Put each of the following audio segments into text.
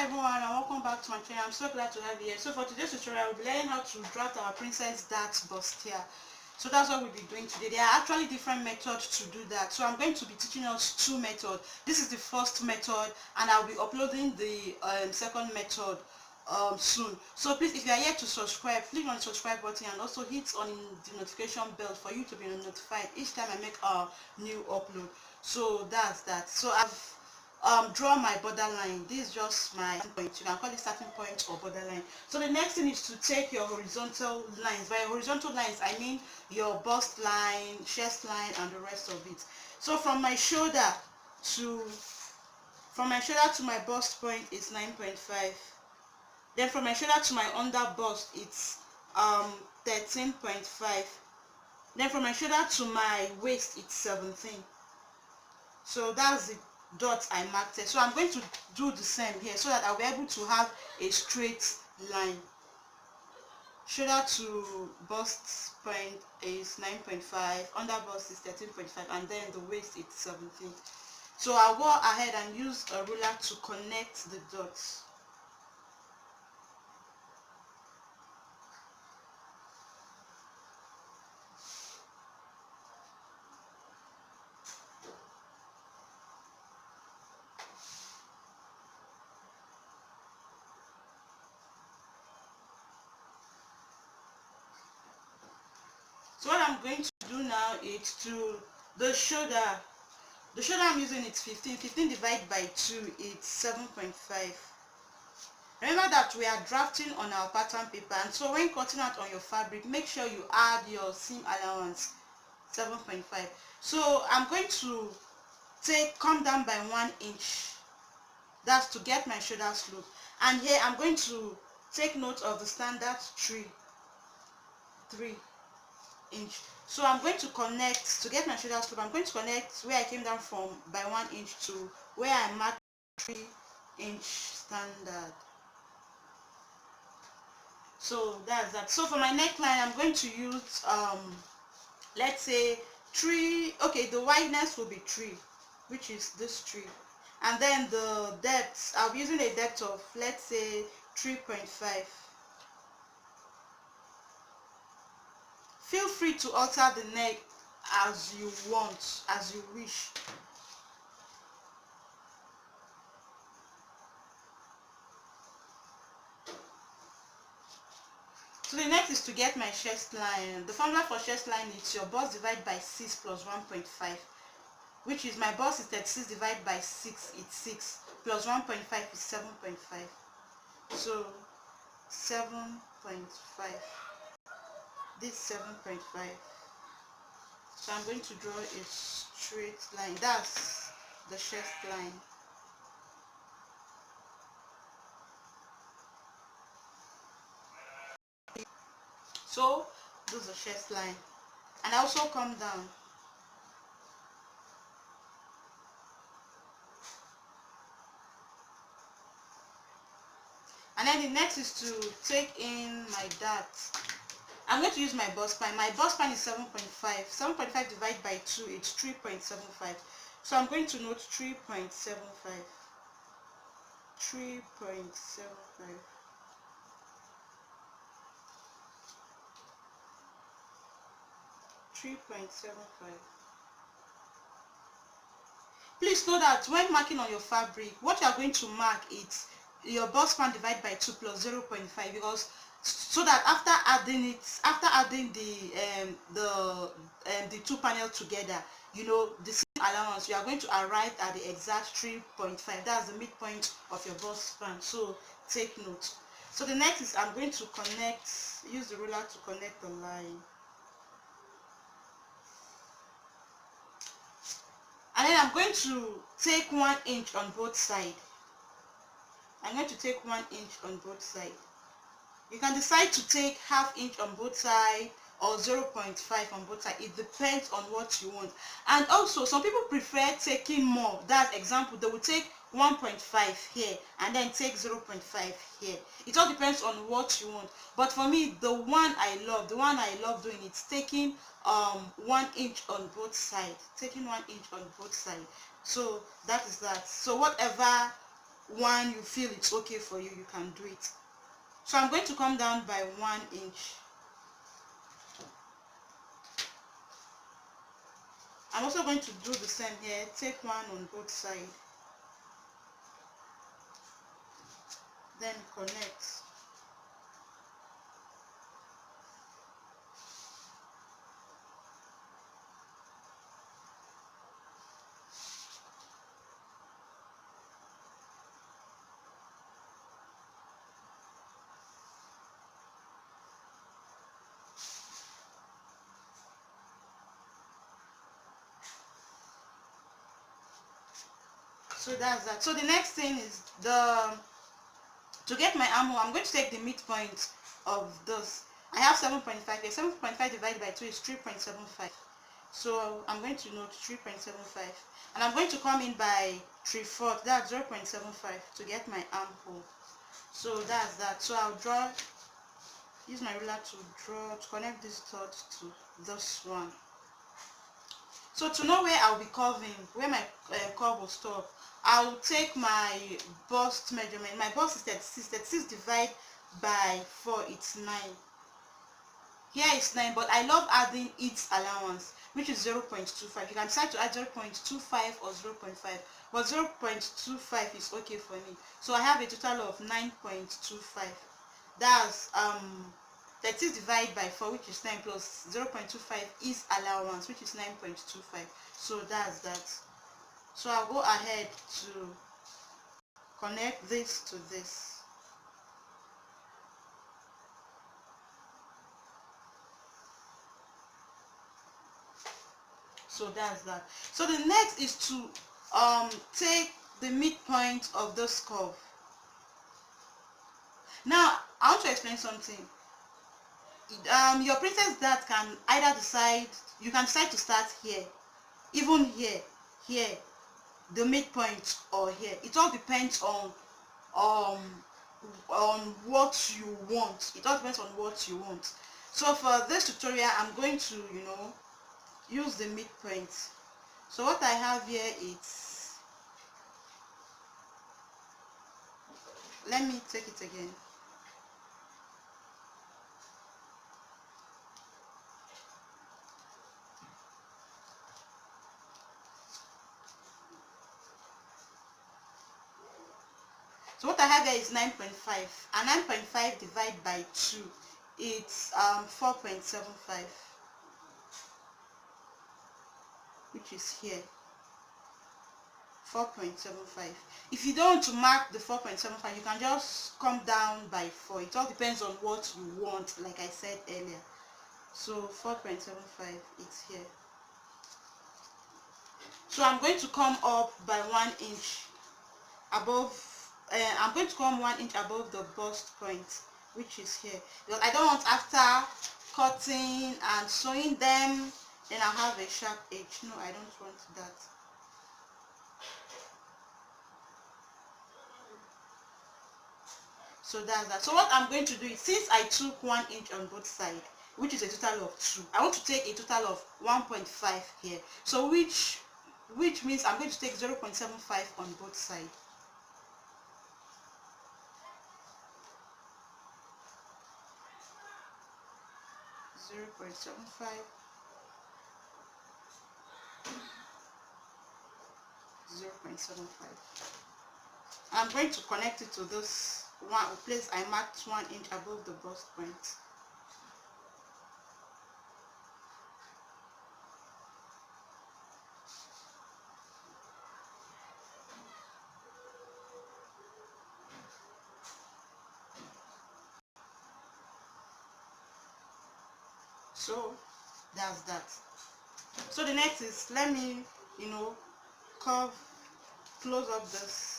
Hi everyone, and welcome back to my channel. I'm so glad to have you here. So for today's tutorial, we'll be learning how to draft our princess dart bustier. So that's what we'll be doing today. There are actually different methods to do that. So I'm going to be teaching us two methods. This is the first method, and I'll be uploading the second method soon. So please, if you are yet to subscribe, click on the subscribe button and also hit on the notification bell for you to be notified each time I make a new upload. So that's that. So I've draw my borderline. This is just my point. You can call it starting point or borderline. So the next thing is to take your horizontal lines. By horizontal lines, I mean your bust line, chest line, and the rest of it. So from my shoulder to my bust point is 9.5. Then from my shoulder to my under bust, it's 13.5. Then from my shoulder to my waist, it's 17. So that's the dots I marked it. So I'm going to do the same here so that I'll be able to have a straight line. Shoulder to bust point is 9.5, under bust is 13.5, and then the waist is 17. So I'll go ahead and use a ruler to connect the dots. So what I'm going to do now is to the shoulder. The shoulder I'm using is 15. 15 divided by 2 is 7.5. Remember that we are drafting on our pattern paper, and so when cutting out on your fabric, make sure you add your seam allowance, 7.5. So I'm going to come down by 1 inch. That's to get my shoulder slope. And here I'm going to take note of the standard 3 inch. So I'm going to connect, to get my shoulder slope, I'm going to connect where I came down from by 1 inch to where I marked 3 inch standard. So that's that. So for my neckline, I'm going to use let's say 3, okay, the wideness will be 3, which is this 3, and then the depth, I'll be using a depth of, let's say, 3.5. Feel free to alter the neck as you want, as you wish. So the next is to get my chest line. The formula for chest line is your bust divided by 6 plus 1.5, which is, my bust is 36 divided by 6, it's 6, plus 1.5 is 7.5. So 7.5. This 7.5. So I'm going to draw a straight line. That's the chest line. So this is the chest line. And I also come down. And then the next is to take in my dart. I'm going to use my bust span. My bust span is 7.5. 7.5 divided by 2 is 3.75. So I'm going to note 3.75. 3.75. Please know that when marking on your fabric, what you are going to mark is your bust span divided by 2 plus 0.5, because so that after adding the two panels together, you know, the seam allowance, you are going to arrive at the exact 3.5. That's the midpoint of your bust span. So take note. So the next is, I'm going to use the ruler to connect the line. And then I'm going to take 1 inch on both sides. I'm going to take 1 inch on both sides. You can decide to take ½ inch on both sides or 0.5 on both sides. It depends on what you want. And also, some people prefer taking more. That's example, they will take 1.5 here and then take 0.5 here. It all depends on what you want. But for me, the one I love doing, it's taking 1 inch on both sides. Taking 1 inch on both sides. So that is that. So whatever one you feel it's okay for you, you can do it. So I'm going to come down by 1 inch. I'm also going to do the same here. Take one on both sides, then connect. So that's that. So the next thing is to get my armhole, I'm going to take the midpoint of this. I have 7.5 here. 7.5 divided by 2 is 3.75. So I'm going to note 3.75. And I'm going to come in by 3/4, that's 0.75 to get my armhole. So that's that. So I'll use my ruler to connect this dot to this one. So to know where I'll be curving, where my curve will stop, I'll take my bust measurement. My bust is 36. 36 divided by 4, it's 9. Here is 9, but I love adding its allowance, which is 0.25. You can decide to add 0.25 or 0.5, but 0.25 is okay for me. So I have a total of 9.25. That's 36 divided by 4, which is 9, plus 0.25 is allowance, which is 9.25. So that's that. So I'll go ahead to connect this to this. So that's that. So the next is to take the midpoint of this curve. Now I want to explain something. Your princess dart can either decide, you can decide to start here, even here, the midpoint, or here. It all depends um on what you want. It all depends on what you want. So for this tutorial, I'm going to use the midpoint. So what I have here is, let me take it again. So what I have here is 9.5, and 9.5 divided by 2, it's 4.75, which is here, 4.75. If you don't want to mark the 4.75, you can just come down by 4. It all depends on what you want, like I said earlier. So 4.75, it's here. So I'm going to come up by 1 inch above. I'm going to come 1 inch above the bust point, which is here, because I don't want, after cutting and sewing them, then I'll have a sharp edge. No, I don't want that. So that's that. So what I'm going to do is, since I took 1 inch on both sides, which is a total of 2, I want to take a total of 1.5 here. So which means I'm going to take 0.75 on both sides. 0.75, 0.75. I'm going to connect it to this one place I marked 1 inch above the bust point. So that's that. So the next is, let me curve, close up this.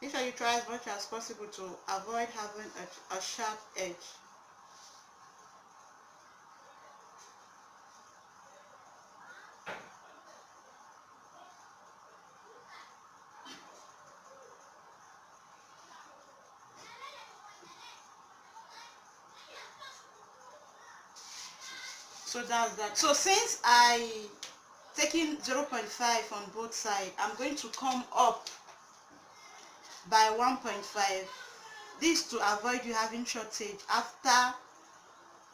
Make sure you try as much as possible to avoid having a sharp edge. So that's that. So since I taking 0.5 on both sides, I'm going to come up by 1.5. This to avoid you having shortage after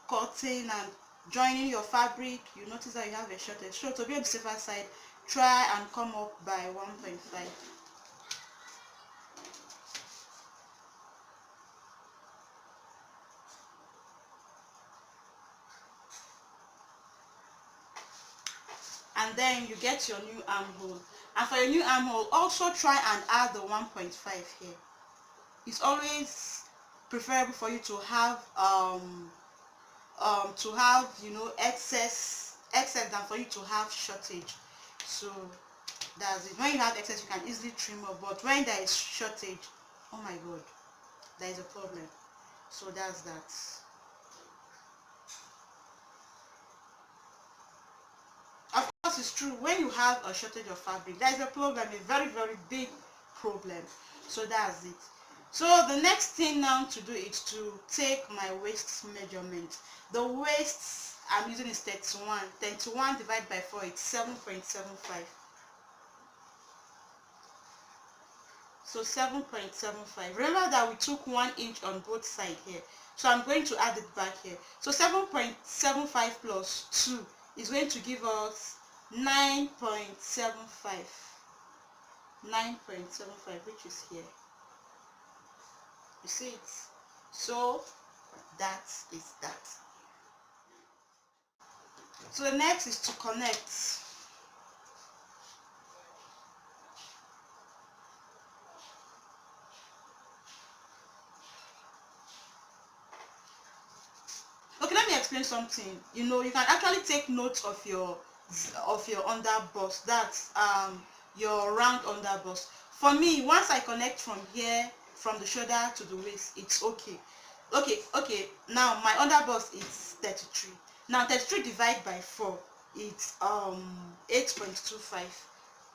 cutting and joining your fabric. You notice that you have a shortage. So to be on the safer side, try and come up by 1.5. And then you get your new armhole. And for your new armhole, also try and add the 1.5 here. It's always preferable for you to have you know, excess than for you to have shortage. So that's it. When you have excess, you can easily trim up, but when there is shortage, oh my god, there is a problem. So that's that. Of course, it's true, when you have a shortage of fabric, there is a problem, a very very big problem. So that's it. So the next thing now to do is to take my waist measurement. The waist I'm using is 31. 31 divided by 4, it's 7.75. So 7.75. Remember that we took 1 inch on both sides here. So I'm going to add it back here. So 7.75 plus 2 is going to give us 9.75. 9.75, which is here. You see it? So that is that. So the next is to connect. Okay, let me explain something. You know, you can actually take notes of your underbust. That's your round underbust. For me, once I connect from here, from the shoulder to the waist, it's okay. Okay. Now my underbust is 33. Now 33 divided by 4, it's 8.25.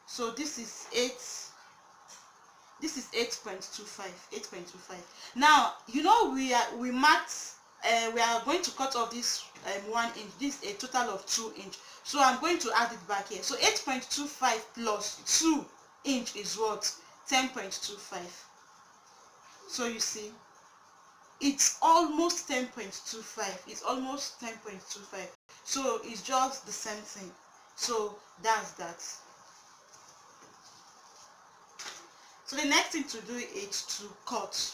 So this is 8. This is 8.25. 8.25. Now you know we marked. We are going to cut off this 1 inch. This is a total of 2 inch. So I'm going to add it back here. So 8.25 plus 2 inch is what? 10.25. So you see, it's almost 10.25. It's almost 10.25. So it's just the same thing. So that's that. So the next thing to do is to cut.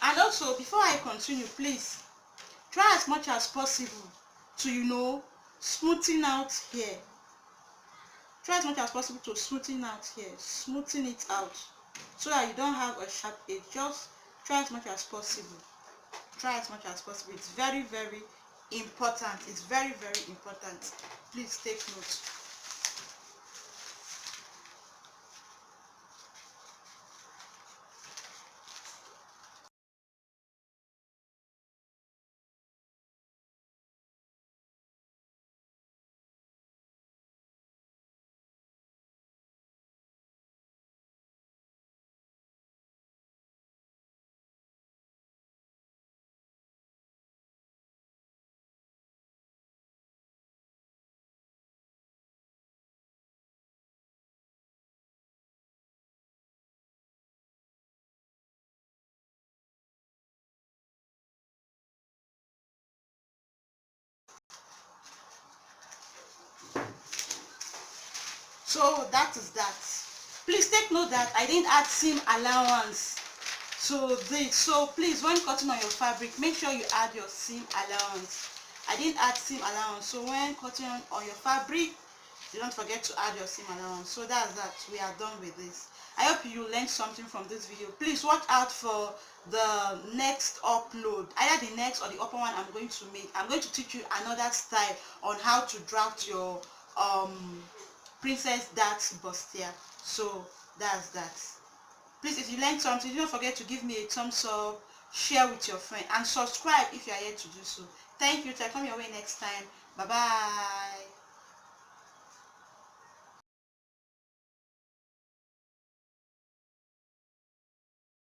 And also, before I continue, please try as much as possible to, you know, smoothing out here. Try as much as possible to smoothing out here, smoothing it out, so that you don't have a sharp edge. Just try as much as possible. Try as much as possible. It's very very important. It's very very important. Please take note. So that is that. Please take note that I didn't add seam allowance to this. So please, when cutting on your fabric, make sure you add your seam allowance. I didn't add seam allowance. So when cutting on your fabric, you don't forget to add your seam allowance. So that's that. We are done with this. I hope you learned something from this video. Please watch out for the next upload, either the next or the upper one I'm going to make. I'm going to teach you another style on how to draft your princess dart bustier. So that's that. Please, if you learned something, don't forget to give me a thumbs up, share with your friend, and subscribe if you are yet to do so. Thank you. Till I come your way next time. Bye bye.